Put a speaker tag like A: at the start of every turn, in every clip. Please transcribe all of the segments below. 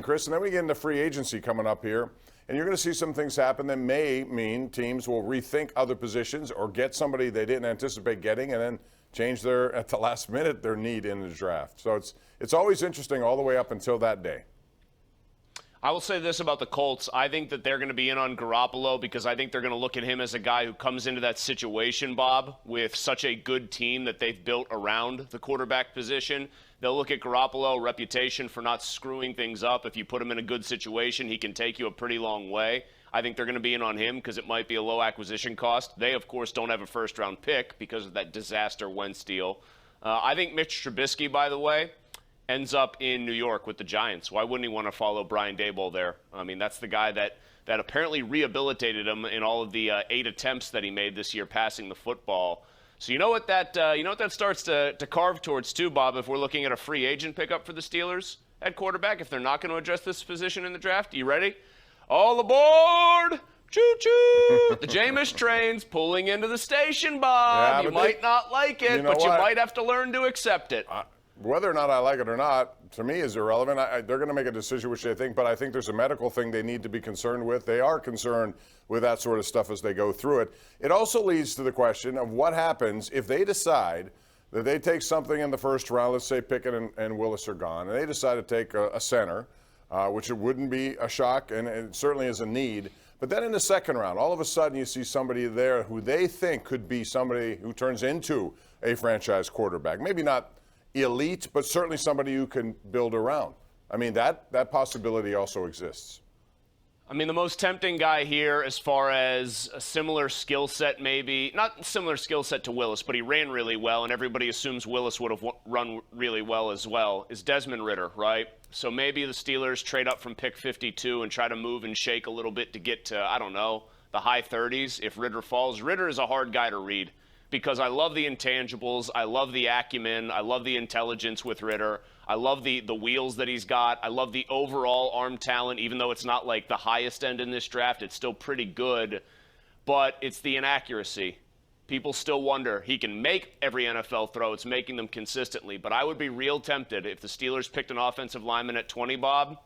A: Chris. And then we get into free agency coming up here. And you're going to see some things happen that may mean teams will rethink other positions or get somebody they didn't anticipate getting and then change at the last minute, their need in the draft. So it's always interesting all the way up until that day.
B: I will say this about the Colts. I think that they're going to be in on Garoppolo because I think they're going to look at him as a guy who comes into that situation, Bob, with such a good team that they've built around the quarterback position. They'll look at Garoppolo, reputation for not screwing things up. If you put him in a good situation, he can take you a pretty long way. I think they're going to be in on him because it might be a low acquisition cost. They, of course, don't have a first-round pick because of that disaster Wentz deal. I think Mitch Trubisky, by the way, ends up in New York with the Giants. Why wouldn't he want to follow Brian Daboll there? I mean, that's the guy that apparently rehabilitated him in all of the 8 attempts that he made this year passing the football. So you know what that starts to carve towards too, Bob, if we're looking at a free agent pickup for the Steelers at quarterback, if they're not going to address this position in the draft. You ready? All aboard! Choo-choo! The Jameis train's pulling into the station, Bob.
A: Yeah,
B: you might not like it, but you might have to learn to accept it.
A: Whether or not I like it or not, to me, is irrelevant. They're going to make a decision which they think, but I think there's a medical thing they need to be concerned with. They are concerned with that sort of stuff as they go through it. It also leads to the question of what happens if they decide that they take something in the first round, let's say Pickett and Willis are gone, and they decide to take a center, which it wouldn't be a shock, and it certainly is a need. But then in the second round, all of a sudden you see somebody there who they think could be somebody who turns into a franchise quarterback. Maybe not elite, but certainly somebody you can build around. I mean, that possibility also exists.
B: I mean, the most tempting guy here as far as a similar skill set maybe, not similar skill set to Willis, but he ran really well, and everybody assumes Willis would have run really well as well, is Desmond Ridder, right? So maybe the Steelers trade up from pick 52 and try to move and shake a little bit to get to, I don't know, the high 30s if Ridder falls. Ridder is a hard guy to read, because I love the intangibles, I love the acumen, I love the intelligence with Ridder, I love the wheels that he's got, I love the overall arm talent, even though it's not like the highest end in this draft, it's still pretty good, but it's the inaccuracy. People still wonder, he can make every NFL throw, it's making them consistently, but I would be real tempted if the Steelers picked an offensive lineman at 20, Bob,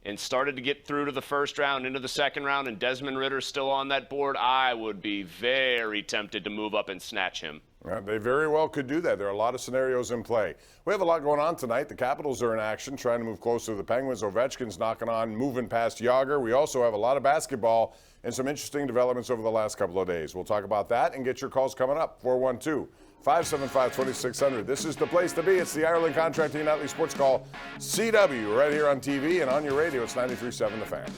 B: and started to get through to the first round, into the second round, and Desmond Ridder's still on that board, I would be very tempted to move up and snatch him.
A: Well, they very well could do that. There are a lot of scenarios in play. We have a lot going on tonight. The Capitals are in action, trying to move closer to the Penguins. Ovechkin's knocking on, moving past Yager. We also have a lot of basketball and some interesting developments over the last couple of days. We'll talk about that and get your calls coming up. 412-575-2600. This is the place to be. It's the Ireland Contracting Nightly Sports Call, CW, right here on TV and on your radio. It's 93.7 The Fan.